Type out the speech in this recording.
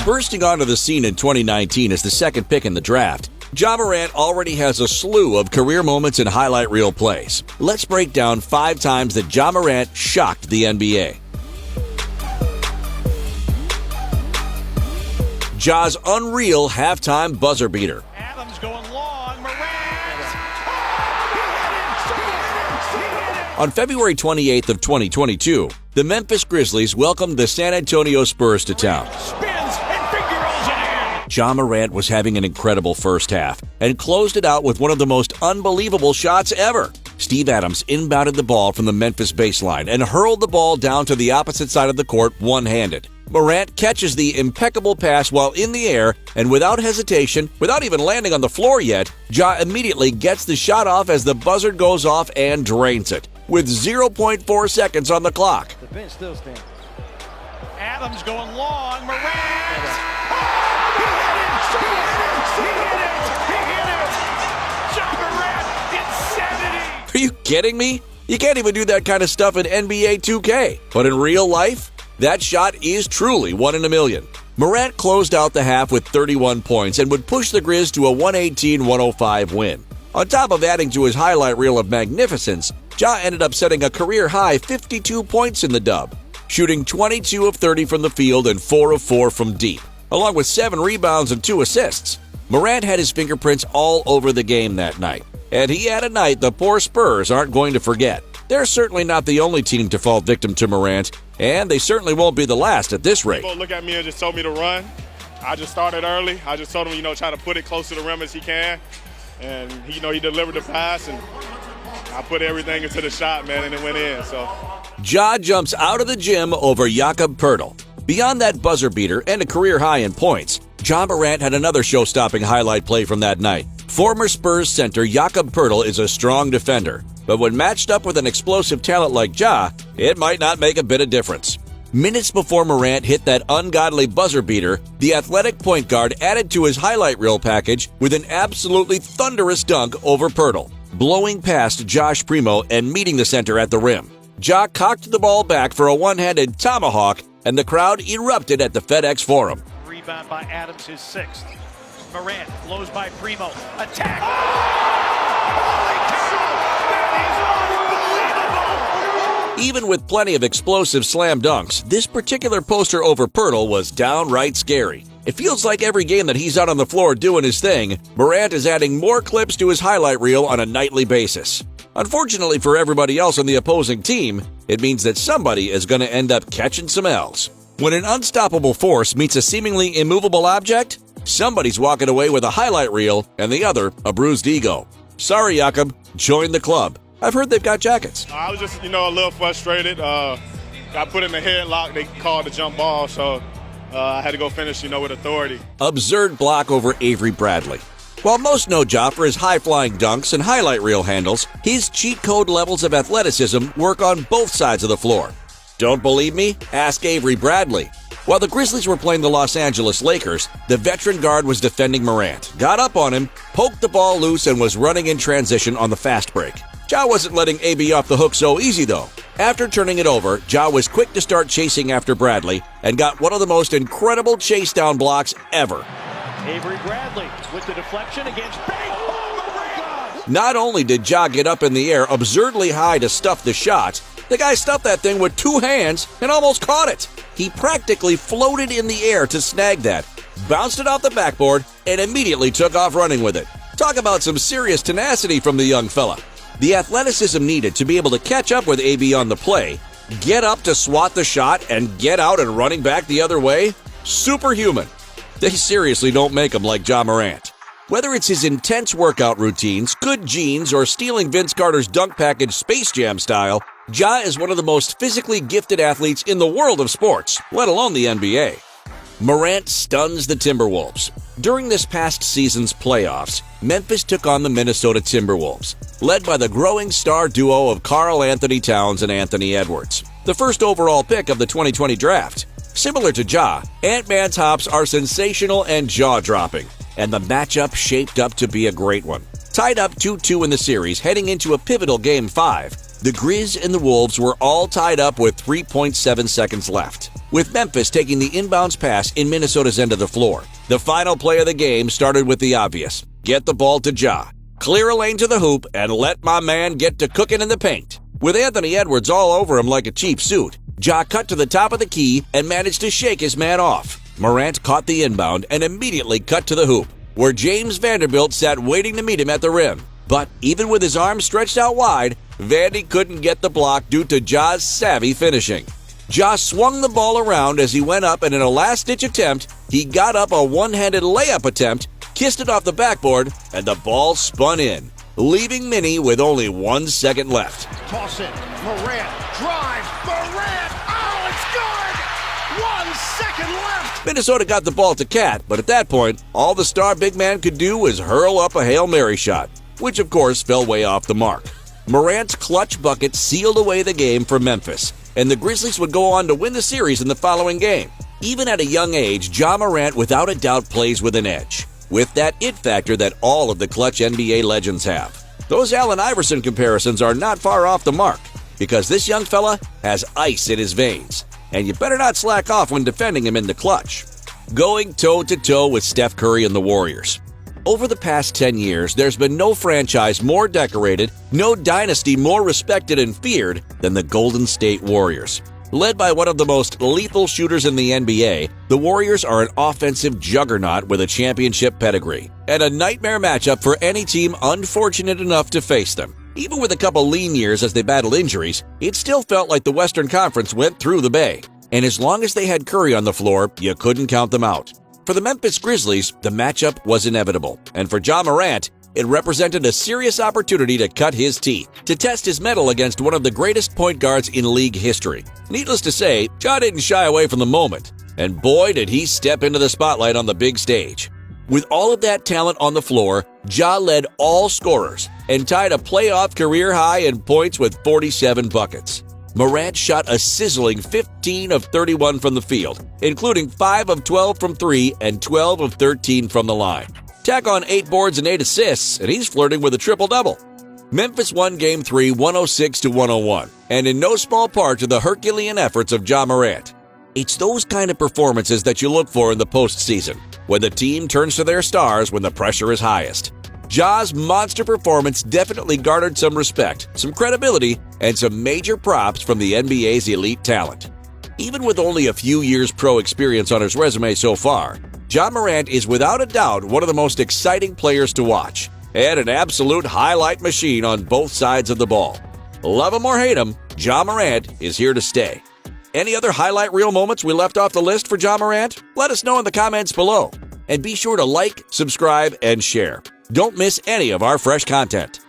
Bursting onto the scene in 2019 as the second pick in the draft, Ja Morant already has a slew of career moments and highlight reel plays. Let's break down 5 times that Ja Morant shocked the NBA. Ja's unreal halftime buzzer beater. Adams going long, Morant! On February 28th of 2022, the Memphis Grizzlies welcomed the San Antonio Spurs to town. Ja Morant was having an incredible first half and closed it out with one of the most unbelievable shots ever. Steve Adams inbounded the ball from the Memphis baseline and hurled the ball down to the opposite side of the court one-handed. Morant catches the impeccable pass while in the air, and without hesitation, without even landing on the floor yet, Ja immediately gets the shot off as the buzzer goes off and drains it, with 0.4 seconds on the clock. The bench still standing. Adams going long, Morant! Are you kidding me? You can't even do that kind of stuff in NBA 2K. But in real life, that shot is truly 1 in a million. Morant closed out the half with 31 points and would push the Grizz to a 118-105 win. On top of adding to his highlight reel of magnificence, Ja ended up setting a career-high 52 points in the dub, shooting 22 of 30 from the field and 4 of 4 from deep, along with 7 rebounds and 2 assists. Morant had his fingerprints all over the game that night, and he had a night the poor Spurs aren't going to forget. They're certainly not the only team to fall victim to Morant, and they certainly won't be the last at this rate. People look at me and just told me to run. I just started early. I just told him, try to put it close to the rim as he can. And, he delivered the pass, and I put everything into the shot, man, and it went in. So Ja jumps out of the gym over Jakob Poeltl. Beyond that buzzer beater and a career high in points, Ja Morant had another show-stopping highlight play from that night. Former Spurs center Jakob Poeltl is a strong defender, but when matched up with an explosive talent like Ja, it might not make a bit of difference. Minutes before Morant hit that ungodly buzzer beater, the athletic point guard added to his highlight reel package with an absolutely thunderous dunk over Poeltl, blowing past Josh Primo and meeting the center at the rim. Ja cocked the ball back for a one-handed tomahawk, and the crowd erupted at the FedEx Forum. Rebound by Adams, his 6th. Morant blows by Primo. Attack! Even with plenty of explosive slam dunks, this particular poster over Poeltl was downright scary. It feels like every game that he's out on the floor doing his thing, Morant is adding more clips to his highlight reel on a nightly basis. Unfortunately for everybody else on the opposing team, it means that somebody is going to end up catching some L's. When an unstoppable force meets a seemingly immovable object, somebody's walking away with a highlight reel and the other a bruised ego. Sorry, Jakob, join the club. I've heard they've got jackets. I was just, a little frustrated. Got put in the headlock. They called the jump ball, so I had to go finish, with authority. Absurd block over Avery Bradley. While most know Ja for his high-flying dunks and highlight reel handles, his cheat code levels of athleticism work on both sides of the floor. Don't believe me? Ask Avery Bradley. While the Grizzlies were playing the Los Angeles Lakers, the veteran guard was defending Morant, got up on him, poked the ball loose, and was running in transition on the fast break. Ja wasn't letting AB off the hook so easy, though. After turning it over, Ja was quick to start chasing after Bradley and got one of the most incredible chase down blocks ever. Avery Bradley with the deflection against Bang! Oh, Not only did Ja get up in the air absurdly high to stuff the shot, the guy stuffed that thing with 2 hands and almost caught it. He practically floated in the air to snag that, bounced it off the backboard, and immediately took off running with it. Talk about some serious tenacity from the young fella. The athleticism needed to be able to catch up with AB on the play, get up to swat the shot, and get out and running back the other way? Superhuman. They seriously don't make him like Ja Morant. Whether it's his intense workout routines, good genes, or stealing Vince Carter's dunk package Space Jam style, Ja is one of the most physically gifted athletes in the world of sports, let alone the NBA. Morant stuns the Timberwolves. During this past season's playoffs, Memphis took on the Minnesota Timberwolves, led by the growing star duo of Karl Anthony Towns and Anthony Edwards, the first overall pick of the 2020 draft. Similar to Ja, Ant-Man's hops are sensational and jaw-dropping, and the matchup shaped up to be a great one. Tied up 2-2 in the series heading into a pivotal Game 5, The Grizz and the Wolves were all tied up with 3.7 seconds left, with Memphis taking the inbounds pass in Minnesota's end of the floor. The final play of the game started with the obvious: get the ball to Ja, clear a lane to the hoop, and let my man get to cooking in the paint. With Anthony Edwards all over him like a cheap suit, Ja cut to the top of the key and managed to shake his man off. Morant caught the inbound and immediately cut to the hoop, where James Vanderbilt sat waiting to meet him at the rim. But even with his arms stretched out wide, Vandy couldn't get the block due to Ja's savvy finishing. Ja swung the ball around as he went up, and in a last-ditch attempt, he got up a one-handed layup attempt, kissed it off the backboard, and the ball spun in, leaving Minnie with only 1 second left. Toss in. Morant drives. Morant. Oh, it's good! 1 second left. Minnesota got the ball to Cat, but at that point, all the star big man could do was hurl up a Hail Mary shot, which of course fell way off the mark. Morant's clutch bucket sealed away the game for Memphis, and the Grizzlies would go on to win the series in the following game. Even at a young age, Ja Morant without a doubt plays with an edge, with that it factor that all of the clutch NBA legends have. Those Allen Iverson comparisons are not far off the mark, because this young fella has ice in his veins, and you better not slack off when defending him in the clutch. Going toe-to-toe with Steph Curry and the Warriors. Over the past 10 years, there's been no franchise more decorated, no dynasty more respected and feared than the Golden State Warriors. Led by one of the most lethal shooters in the NBA, the Warriors are an offensive juggernaut with a championship pedigree, and a nightmare matchup for any team unfortunate enough to face them. Even with a couple lean years as they battled injuries, it still felt like the Western Conference went through the Bay. And as long as they had Curry on the floor, you couldn't count them out. For the Memphis Grizzlies, the matchup was inevitable, and for Ja Morant, it represented a serious opportunity to cut his teeth, to test his mettle against one of the greatest point guards in league history. Needless to say, Ja didn't shy away from the moment, and boy did he step into the spotlight on the big stage. With all of that talent on the floor, Ja led all scorers and tied a playoff career high in points with 47 buckets. Morant shot a sizzling 15 of 31 from the field, including 5 of 12 from 3 and 12 of 13 from the line. Tack on 8 boards and 8 assists, and he's flirting with a triple-double. Memphis won Game 3 106-101, and in no small part to the Herculean efforts of Ja Morant. It's those kind of performances that you look for in the postseason, when the team turns to their stars when the pressure is highest. Ja's monster performance definitely garnered some respect, some credibility, and some major props from the NBA's elite talent. Even with only a few years pro experience on his resume so far, Ja Morant is without a doubt one of the most exciting players to watch, and an absolute highlight machine on both sides of the ball. Love him or hate him, Ja Morant is here to stay. Any other highlight reel moments we left off the list for Ja Morant? Let us know in the comments below. And be sure to like, subscribe, and share. Don't miss any of our fresh content.